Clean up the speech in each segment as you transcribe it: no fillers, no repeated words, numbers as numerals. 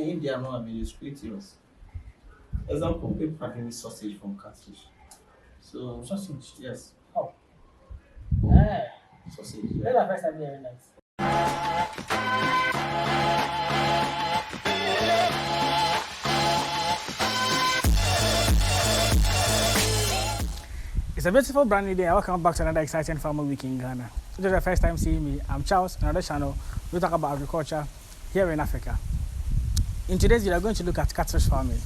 if they are not available, create yours. Example, people are doing sausage from catfish. So Sausage. yes, Oh. Ah. sausage. That's Yeah. the first time hearing that. It's a beautiful brand new day. Welcome back to another exciting farmer week in Ghana. If this is the first time seeing me, I'm Charles, another channel. We talk about agriculture here in Africa. In today's video, we're going to look at catfish farming.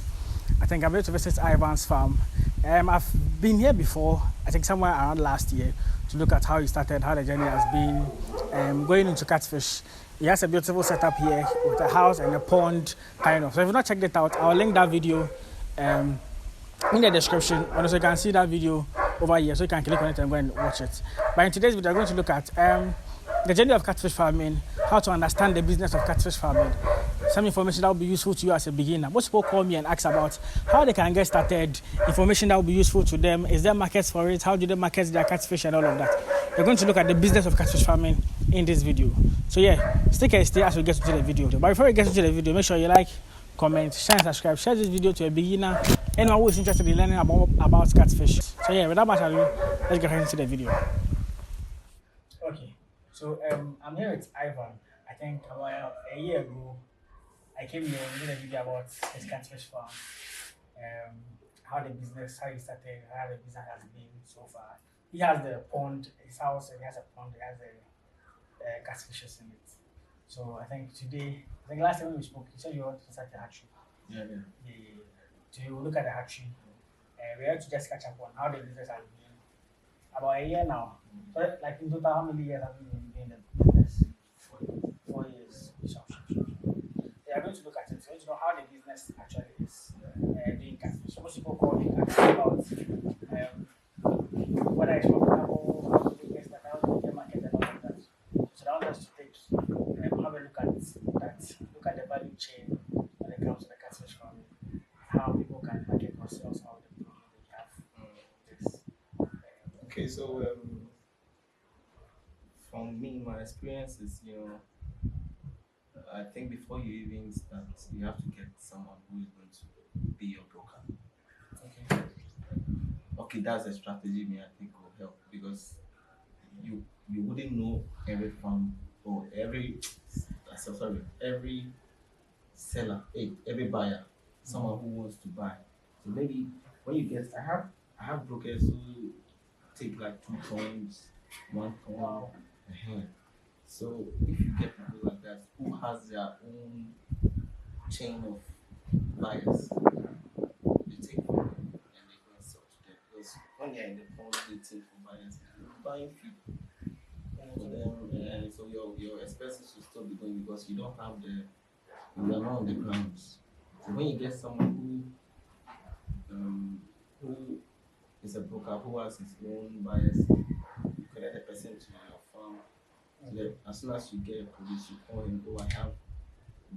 I think I'm going to visit Ivan's farm. I've been here before, I think somewhere around last year, to look at how he started, how the journey has been going into catfish. He has a beautiful setup here with a house and a pond, kind of. So if you've not checked it out, I'll link that video in the description. And also you can see that video over here, so you can click on it and go and watch it. But in today's video, we're going to look at the journey of catfish farming, how to understand the business of catfish farming, some information that will be useful to you as a beginner. Most people call me and ask about how they can get started, information that will be useful to them. Is there markets for it? How do they market their catfish and all of that? We're going to look at the business of catfish farming in this video. So yeah, stick and stay as we get into the video. But before we get into the video, make sure you like, comment, share and subscribe. Share this video to a beginner, anyone who is interested in learning about catfish. So yeah, without much ado, let's get right into the video. Okay, so I'm here with Ivan. I think about a year ago, I came here and did a video about his catfish farm, how the business, how he started, how the business has been so far. He has the pond, his house, and he has a pond, he has the catfishes in it. So I think today, I think last time we spoke, you said you wanted to start the hatchery. Yeah. So you will look at the hatchery. We have to just catch up on how the business has been. About a year now. So like in total, how many years have you been doing the business? 4 years. Sure. They are going to look at it. So you know how the business actually is doing catfish. So most people call me asking about whether it's profitable, how to do business, how to get market and all of that. So I want us to take have a look at that, look at the value chain when it comes to the catfish farming, how people can market themselves, how the people they have this. Okay, so from me, my experience is, I think before you even start, you have to get someone who is going to be your broker. Okay. Okay, that's a strategy me I think will help, because you wouldn't know every farm or every seller, every buyer, someone who wants to buy. So maybe when you get, I have brokers who take like 2 tons, 1 ton. Wow. So if you get people like that who has their own chain of buyers, they take from them and they go and sell to them. Because when you're in the pond, they take from buyers, buying feed for them, and so your expenses will still be going, because you don't have you are not on the grounds. So when you get someone who is a broker, who has his own buyers, you connect the person to your farm. So that as soon as you get a produce, you call him, oh, I have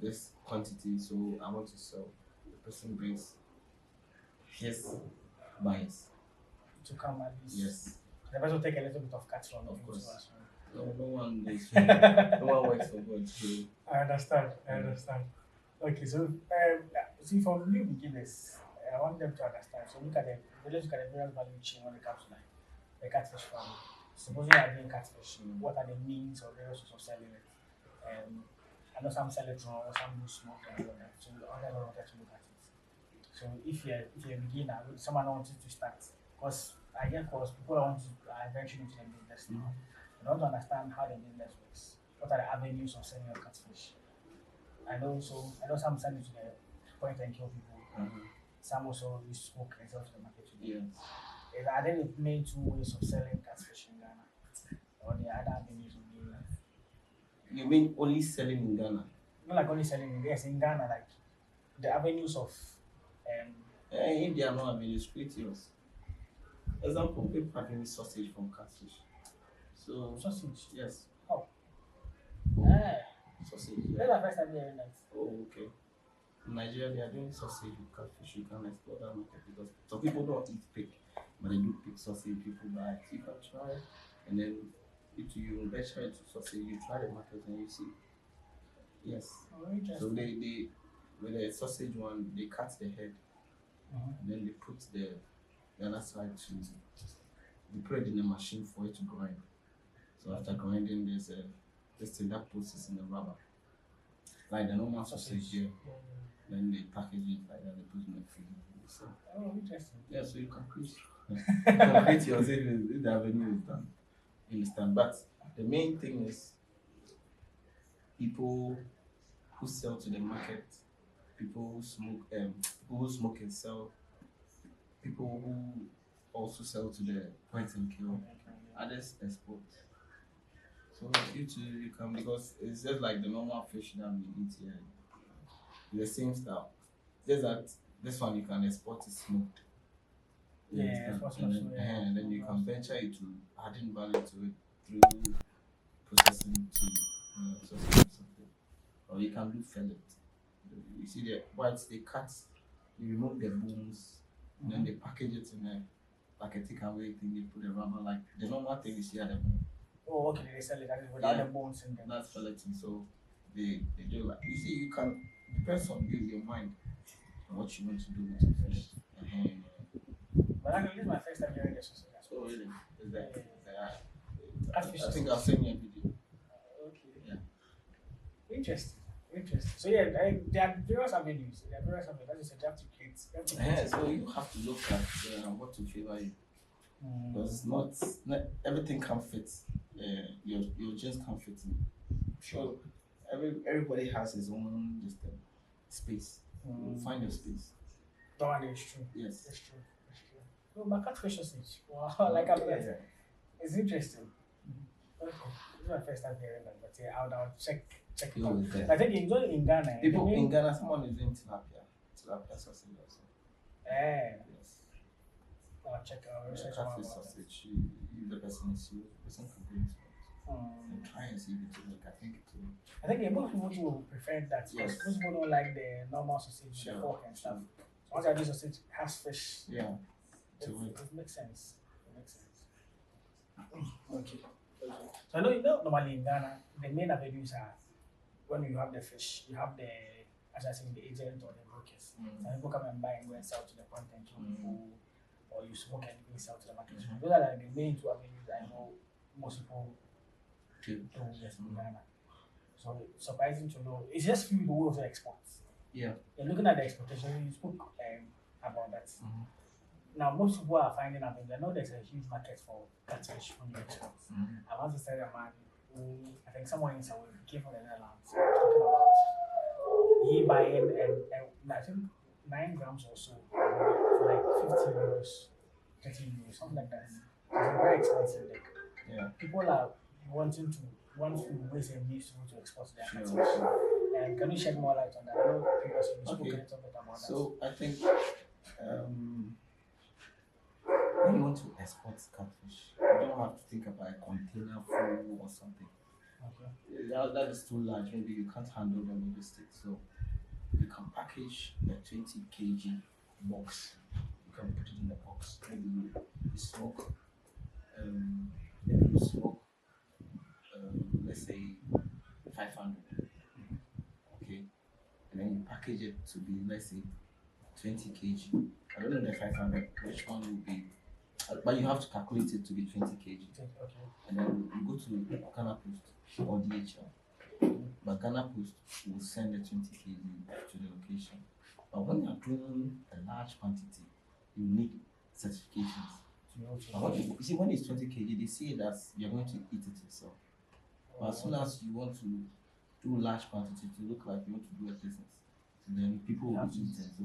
this quantity, so I want to sell. The person brings his buyers To come at least. Yes. The person will take a little bit of cut from Of you course. too as well. No one is, no one works for God. So I understand. Okay, so see for new beginners, I want them to understand. So let's look at the various value chain when it comes to like the catfish farming. Suppose you are doing catfish, what are the means or various ways of selling it? I know some sell it raw, some do smoke and all that. So all that I wanted to look at it. So if you're a beginner, someone wants to start, because I get calls, people want to venture into the business now. They want to understand how the business works. What are the avenues of selling your catfish? I know some sell it to the point and kill people. Some also use smoke and sell to the market today. yes. Are there the main 2 ways of selling catfish in Ghana? Or the other avenues of doing that? You mean only selling in Ghana? Not like only selling in Ghana, like the avenues of If they are not available, create yours. Example, people are doing sausage from catfish. So sausage. yes, Oh. sausage. That's Yeah. the first time hearing that. Oh, okay. In Nigeria, they are doing sausage with catfish. You can explore that market, because some people don't eat pig, but they do pig sausage. People buy it. You can try, and then if you venture into sausage, you try the market and you see. Yes. Oh, So interesting. with the sausage one, they cut the head and then they put the other side to they put it in the machine for it to grind. So after grinding, there's a this thing that puts in the rubber, like the normal sausage here. Then they package it like that. They put it in the freezer. So, Oh, interesting. yeah, so you can create, you can create your savings if the avenue is done. You understand? But the main thing is people who sell to the market, people who smoke and sell, people who also sell to the point and kill, others export. So you too, you can, because it's just like the normal fish that we eat here. The same stuff. Just that this one you can export it smoked. You Yeah, understand? export smoked, And then you can venture it to adding value to it through processing to sausage or something. Or you can do fillet. You see the whites they cut, you remove the bones, then they package it in a like a takeaway thing, they put the rubber like the normal thing you see at the bone. Oh, okay, they sell it that is without Yeah. the bones in them. That's filleting. So they do like you see you can depends on you, your mind, and what you want to do with your fish. But actually, this is my first time hearing this sausage. So really, is that Catfish I think sausage. I'll send you a video. Okay. Yeah. Interesting. Interesting. So yeah, there are various avenues. There are various avenues. That is, you have to create. You have to create. So you have to look at what to favor you. Because it's not everything can fit. Your genes can fit in. Sure. Everybody has his own space. Find your space. That one is true. Yes. It's true. It's true. No, but catfish sausage. Wow, like I'm it's interesting. Okay. This is my first time hearing that, but yeah, I'll check it out. I think in Ghana. People in Ghana, someone is doing tilapia sausage also. Yes. I'll check out research catfish sausage. You the person is you. Person can bring it. And try and see if it will work. I think it will. I think most people will prefer that. Yes. Most people don't like the normal sausage, the pork and stuff. So once I do sausage has fish. Yeah. It makes sense. It makes sense. Okay. So I know normally in Ghana the main avenues are when you have the fish, you have the as I said the agent or the brokers. And people come and buy and go and sell to the content people, or you smoke and go and sell to the market. Those are like the main two avenues I know most people do yes in Ghana. So surprising to know. It's just few people who also export. Yeah. And looking at the exportation, you spoke about that. Now most people are finding out, they know there's a huge market for catfish when you export. I want to tell a man who, I think someone in Saudi came from the Netherlands, talking about he buying and I think 9 grams or so for like 50 euros, 30 euros, something like that. It's very expensive. Like, people are want to waste and use to export their catfish. And can you shed more light on that? I know previously you spoke a little bit about that. So I think when you want to export catfish, you don't have to think about a container full or something. Okay. That is too large. Maybe you can't handle the logistics. So you can package a 20 kg box. You can put it in the box. Maybe you smoke. Let's say 500. Okay. And then you package it to be, let's say, 20 kg. I don't know the 500, which one will be, but you have to calculate it to be 20 kg. Okay. And then you go to Ghana Post or DHL. But Ghana Post will send the 20 kg to the location. But when you are doing a large quantity, you need certifications. You see, when it's 20 kg, they say that you're going to eat it yourself. But as soon as you want to do large quantity to look like you want to do a business, then people will eat it. So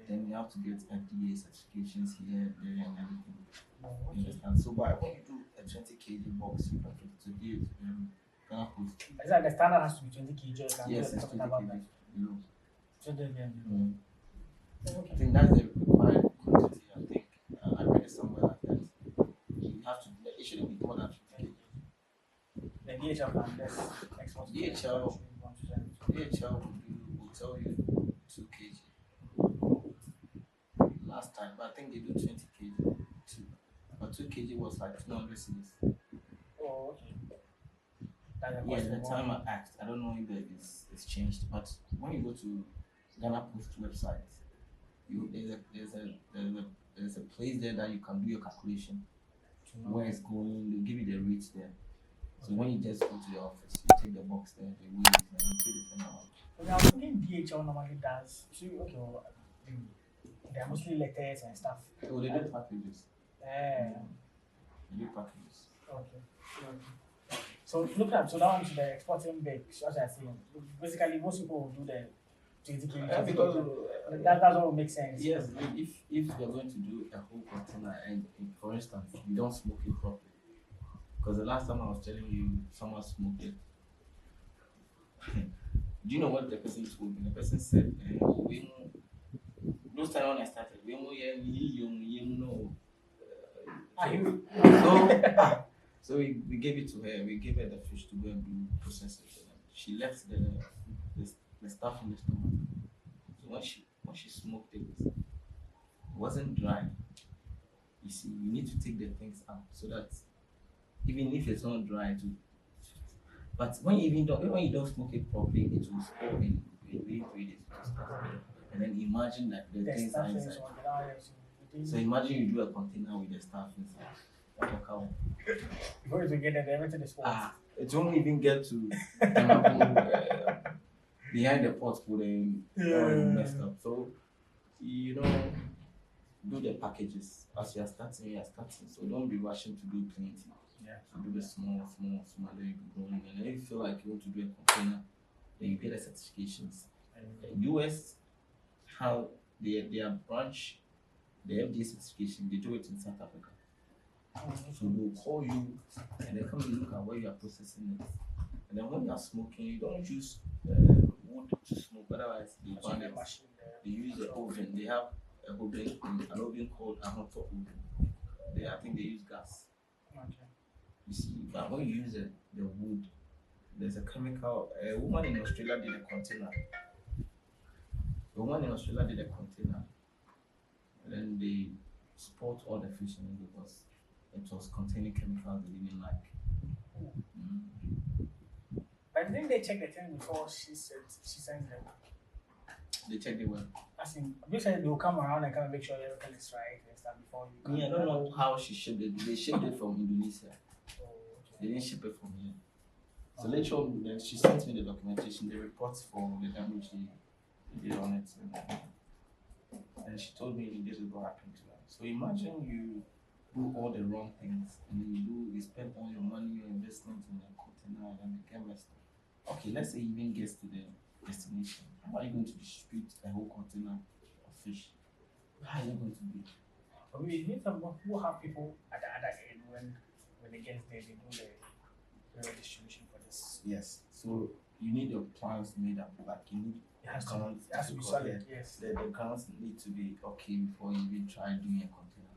then you have to get FDA certifications here, there, and everything. You understand? So, but when you do a 20 kg box, you can put it to Ghana Post. Is that the standard has to be 20 kg? Yes, it's 20 kg below. Okay. I think that's the required quantity. I think I read it somewhere like that. You have to. It shouldn't be more than 50 kg. The DHL can just export. DHL will tell you 2 kg. Last time, but I think they do 20 kg too. But 2 kg was like 200 cedis. Oh, okay. Yeah, the time I asked, I don't know if it's changed, but when you go to Ghana Post website. There's a place there that you can do your calculation where it's going. They'll give you the rates there. So when you just go to the office, you take the box there, they weigh it, and you pay the thing out. Okay, I was thinking DHL normally does. See, okay, well, they're mostly letters and stuff. Oh, they do packages. Yeah. They do packages. Okay. Okay. So look at so now to the exporting big, as I say, basically most people will do the 20 kg. Because That's what makes sense. yes, if you're going to do a whole container and for instance you don't smoke it properly, because the last time I was telling you someone smoked it. Do you know what the person told me? The person said, those time when I started, no. So we gave it to her. We gave her the fish to go and do process it. She left the stuff in the stomach. So when she smoked it, it wasn't dry. You see, you need to take the things out so that even if it's not dry, but when you don't smoke it properly, it will spoil in 3 days. And then imagine that the things are inside. So imagine you do a container with the stuff inside. Before you get it, everything is spoiled. It won't even get to behind the pot for them messed up. So do the packages as you are starting. So don't be rushing to do plenty. Yeah. So do the small, then you be growing. And then if you feel like you want to do a container, then you get the certifications. US how their branch, the FDA certification, they do it in South Africa. So they'll call you and they come and look at where you are processing it. And then when you are smoking, you don't use wood to smoke, otherwise they burn it. They use the oven. They have an oven called a hot oven. I think they use gas. Okay. You see, but when you use the wood, there's a chemical. A woman in Australia did a container. And then they support all the fish in it because it was containing chemicals they didn't like. But didn't they check the thing before she sends them? They check the well. As in, you said they'll come around and kind of make sure everything is right and stuff before you. I don't know how she shipped it. They shipped it from Indonesia. Oh, okay. They didn't ship it from here. So later on, then she sent me the documentation, the reports for the damage they did on it. And she told me this is what happened to her. So imagine you do all the wrong things and then you spend all your money, your investment in a container and then they get messed up. Okay, let's say you even gets to the destination. How are you going to distribute a whole container of fish? How are you going to do it? But we need some who have people at the other end when they get there, they do the distribution for this. Yes. So you need your plans made up. Like you need It has to be solid. Yes. The grounds need to be okay before you even try doing a container.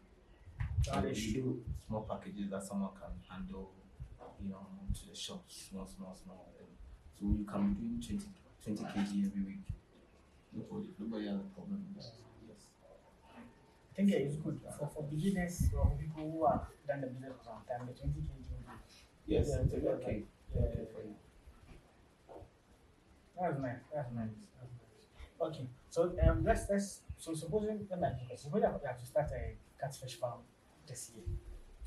So you do small packages that someone can handle, to the shops, small. So you can be doing 20 kg every week. Nobody has a problem with that. Yes. I think it's good for beginners or for people who have done the business for some time. The 20 kg. Yes. Yeah, Okay. Yeah. Okay for you. That's nice. Okay, so supposing you have to start a catfish farm this year,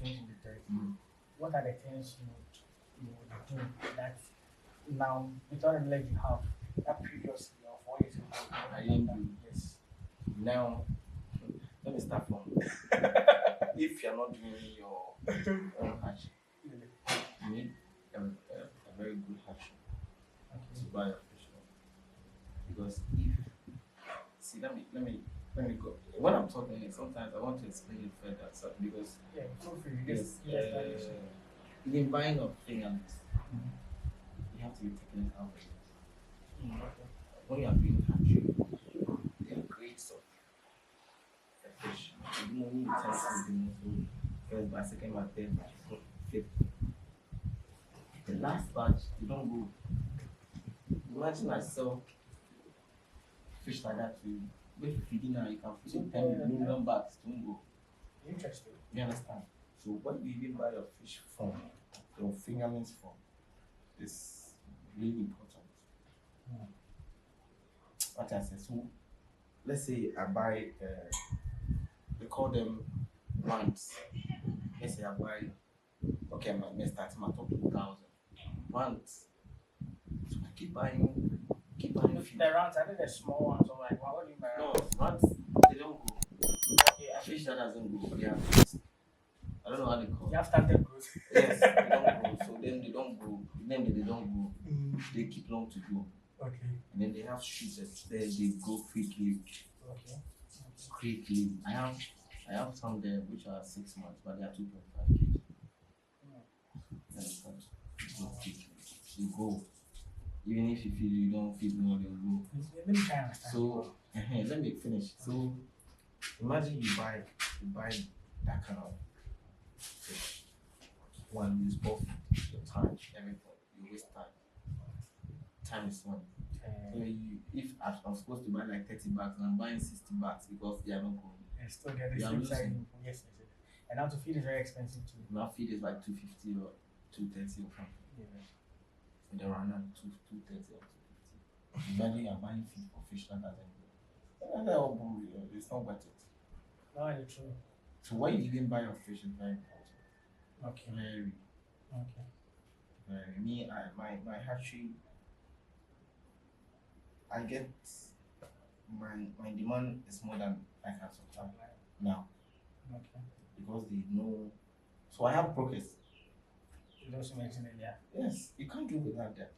2023. What are the things you would do that now with all the knowledge you have that previously or 4 years ago? I didn't do. Yes. Now, let me start from. If you're not doing your own hatch, you need a very good hatchery to buy a fish from. Because let me go. When I'm talking, sometimes I want to explain it further. So because feel free. even buying of fingerlings, you have to be taking it out. When you are doing hatchery, there are grades of fish. You only test them first batch, second batch, third batch, fourth, fifth. The last batch, you don't go. Imagine I sell fish like that to you. With feeding now, you can feed 10 million bags, don't go. Interesting. You understand? So what you even buy your fish from, your fingerlings from, is really important. what I said. So let's say I buy, they call them months. Let's say I buy, okay, my starting my top 2,000 months. So I keep buying feed. The rounds, I think the small ones are like, what do you mean? No, months they don't go. Okay, A fish that doesn't go, they are fixed. I don't know how they call you it. have started growth. Yes, they don't grow. So then they don't grow. Then they don't grow. They keep long to grow. Okay. And then they have shoots that they grow quickly. Okay. Quickly. I have some there which are 6 months, but they are 2.5 kg. Go quickly. You go. Even if you feel you don't feed more, they'll go. Let me try and understand. So let me finish. So imagine you buy that kind of fish. One, use both your time, everything. You waste time. Time is money. So if I'm supposed to buy like 30 bags and I'm buying 60 bags because they are not going. And still get the You are same size. losing. Yes. And now to feed is very expensive too. Now feed is like 250 or 230 or something. Yeah. And they run out 230 or 250. Imagine you're buying feed for fish that doesn't go. It's not worth it. No, it's true. So why you even buy your fish is very important. Okay. Very. Okay. Me, my hatchery, I get my demand is more than I can supply now Okay. because they know. So I have brokers. You also mentioned it, yeah. Yes, you can't do without that.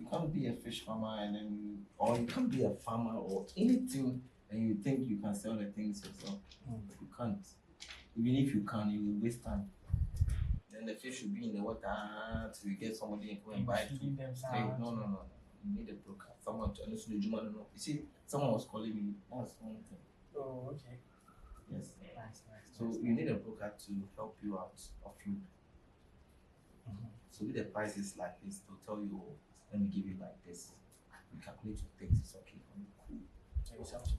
You can't be a fish farmer or you can't be a farmer or anything and you think you can sell the things yourself. You can't. Even if you can, you will waste time. Then the fish will be in the water till you get somebody and go and buy it. Hey, no. You need a broker. Someone to listen to Juma. No. You see, someone was calling me. That's one thing. Oh, okay. Yes. Nice. So you need a broker to help you out of food. So with the prices like this, they'll tell you, oh, let me give you like this. You calculate your things, it's okay for me. Cool.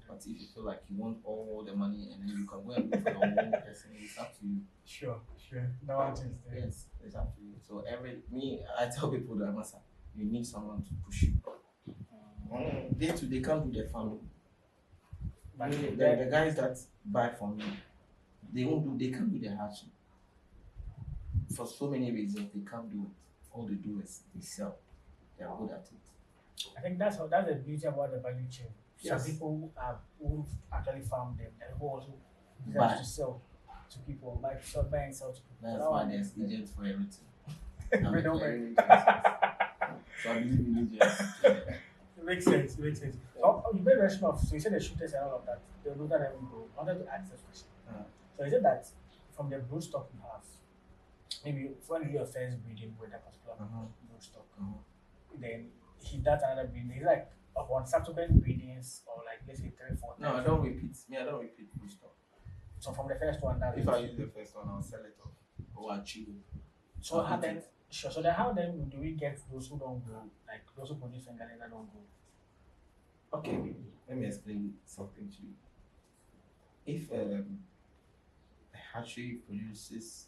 But if you feel like you want all the money and then you can go and look for your own person, it's up to you. Sure. No one is there. Yes, it's up to you. So I tell people that master, you need someone to push you. Day to day can't do the farming. But The guys that buy from me, they can't do the hatching. For so many reasons, they can't do it. All they do is they sell. They are good at it. I think that's the beauty about the value chain. Yes. Some people who actually farm them, and who also Buy. desire to sell to people, buy and sell to people. That's why there's agents for everything. We don't For make- everything. So I believe in agents. It makes sense. So you made mention of, so you said the shooters and all of that. The root that every go. I wanted to ask this question. So is it that from the broodstock you have, maybe when you do your first breeding with a particular broodstock, then he does another breeding. Is it like upon subsequent breedings or like let's say 3-4 times? No, I don't repeat. I don't repeat broodstock. So from the first one, that If I use the first one, I'll sell it off or I'll chew it. so how then? Sure. So then how then do we get those who don't grow, like those who produce fingerlings that don't grow? Okay, let me explain something to you. If a hatchery produces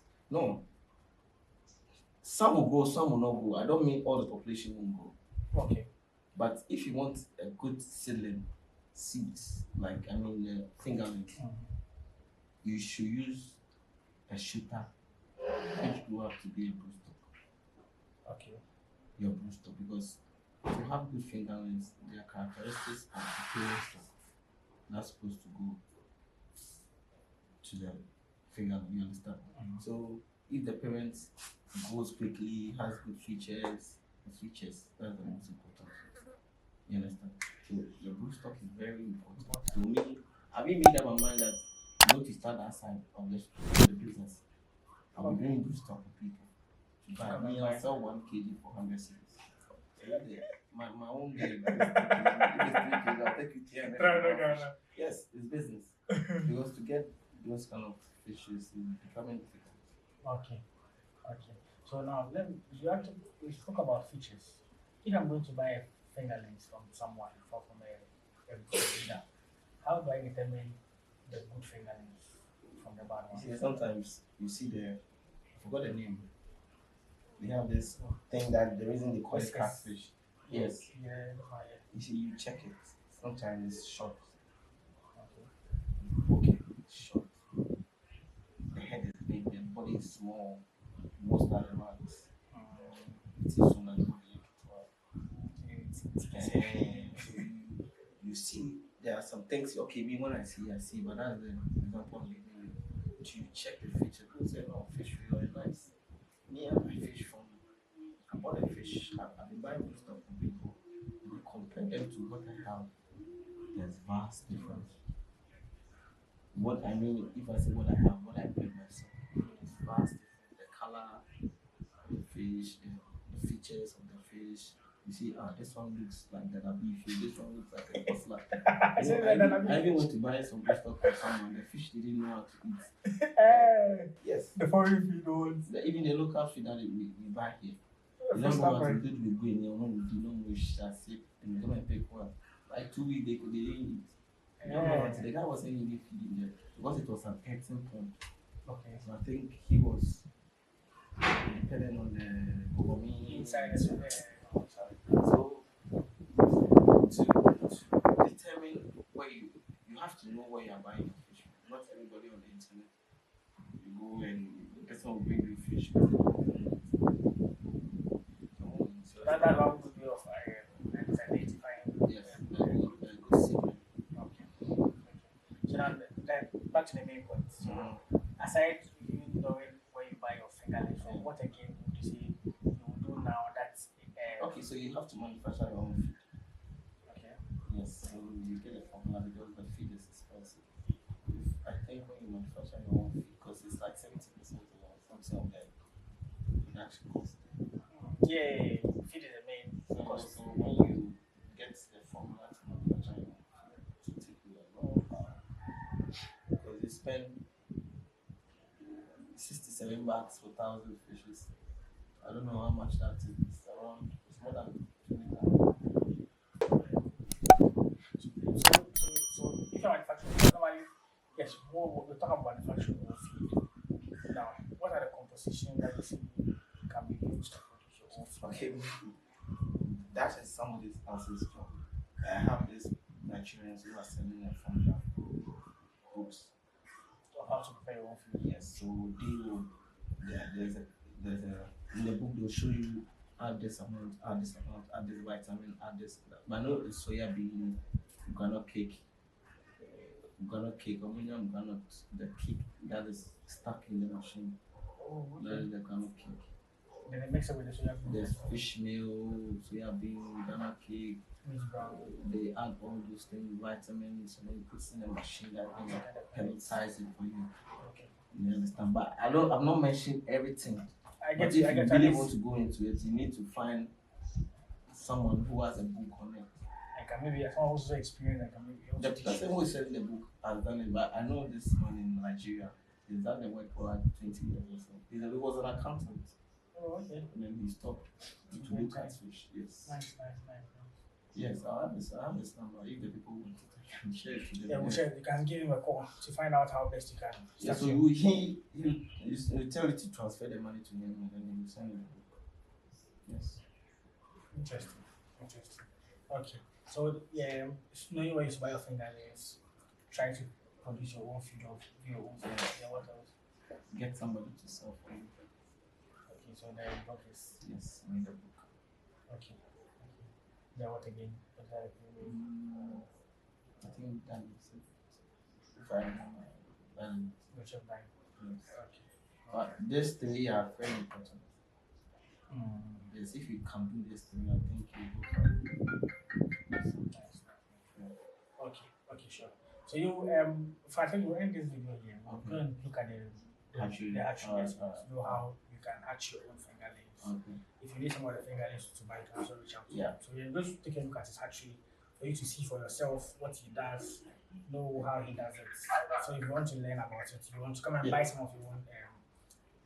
some will grow, some will not grow. I don't mean all the population won't grow. Okay. But if you want a good seedling seeds, fingerlings, you should use a shooter which grew up to be a broodstock. Okay. Your broodstock, because to have good fingerlings, their characteristics are the parent stock. That's supposed to go to the fingerling, you understand? So if the parent grows quickly, has good features, that's the most important. You understand? So your broodstock is very important. To me, I've even made up my mind that I want to start that side of the business. I'll be doing broodstock for people to buy. I'll sell 1 kg for 100 cedis. My own game. If it's 3 kg, I'll take it here. Yes, it's business. Because to get those kind of fishes is becoming difficult. Okay. So now we spoke about features. If I'm going to buy a fingerlings from someone, from a breeder, how do I determine the good fingerlings from the bad ones? You see, sometimes you see I forgot the name. They have this thing that the reason they call it Whiskers. catfish. Yes. Yeah. You see, you check it. Sometimes it's short. Okay. Okay, it's short. The head is big, the body is small. Most are the rats. It is so much body. You see, there are some things. Okay, me when I see, but that's the example I'm giving you. You check the feature. People say, "No, fish really nice." Me and my fish from I bought a fish. I've been buying this stuff from people. You compare them to what I have. There's vast difference. What I mean, if I say what I have, what I paid myself, it's vast different. The color, the fish, the features of the fish. You see, this one looks like that a beef. This one looks like a hustler. I even went to buy some stuff for someone. The fish didn't know how to eat. Yes. The foreign feed ones. Even the local feed that we buy here. They don't know what to do with going. They don't know which that's it. And they don't pay for it. Like 2 weeks, they didn't eat. The guy was saying he didn't feed him there because it was an 18 pond. Okay. So I think he was dependent on the Gogomi Inside. So to determine where you have to know where you are buying your fish. Not everybody on the internet. You go and the person will bring you fish. So that's one good way of identifying. Yes, good signal. Okay. So now then back to the main point. So aside you knowing where you buy your fingerlings from, what again would you say you will do now that okay, so you have to manufacture your own feed. Okay. Yes, so you get a formula because the feed is expensive. I think when you manufacture your own feed, because it's like 70% or something of that production cost. Yeah, feed is the main cost. So when you get the formula to manufacture your own feed, it take you a long time. Because you spend 67 bucks for 1,000 fishes. I don't know how much that is. It's more than 20,000. So if you're manufacturing, normally, yes, we'll talk about manufacturing of feed. Now, what are the compositions that you see can be used to produce your own feed? Okay, that is somebody's else's job. I have these Nigerians who are selling a formula books. So how to prepare your own feed? Yes, so they will. There's a in the book they'll show you add this amount, add this amount, add this vitamin, add this. But no, it's soya bean, granite cake, aluminum granite, the cake that is stuck in the machine. Oh, okay. That is the granite cake. Then they mix it with the soya bean. There's fish meal, soya bean, granite cake. They add all those things, vitamins, and then you put it in a machine that pelletizes it for you. Okay. You understand? But I'm not mentioning everything. I get But you. if I you get really you. want to go into it, you need to find someone who has a book on it. I can maybe someone who's so experienced. I can maybe The person who is selling the book has done it, but I know this man in Nigeria. He's done the work for like 20 years or so. He was an accountant. Oh, okay. And then he stopped to do catfish. Yes. Nice. Yes, I have this number. If the people want it, I can share it to them. Yeah, we'll share. You can give him a call to find out how best you can. Yeah, so he'll tell you to transfer the money to him and then he will send you the book. Yes. Interesting. Okay. So yeah, knowing where you buy your fingerlings, try to produce your own feed of your own food. Yeah, what else? Get somebody to sell for you. Okay, so the book is Yes, in the book. okay. Then what again? I think that is it. If I remember, then Which of mine? yes. Okay. But these three are very important. Yes, if you can do this three, I think you go for it. Nice. Okay, sure. So you if I think we'll end this video here, we're going to look at the hatchery to know how you can hatch your own fingerlings. Okay. If you need some of the fingerlings to buy, you can also reach out to Yeah. him. So you're going to take a look at his hatchery for you to see for yourself what he does, know how he does it. So if you want to learn about it, you want to come and buy some of your own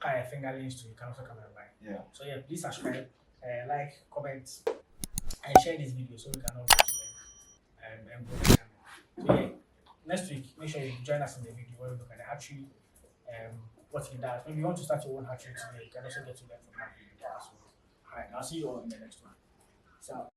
fingerlings too, you can also come and buy. Yeah. So yeah, please subscribe, like, comment, and share this video so we can all get to learn and grow the channel. So yeah, next week, make sure you join us in the video where we look at the hatchery, what he does. Maybe you want to start your own hatchery today, you can also get to learn from that video as well. Alright, I'll see you all in the next one. So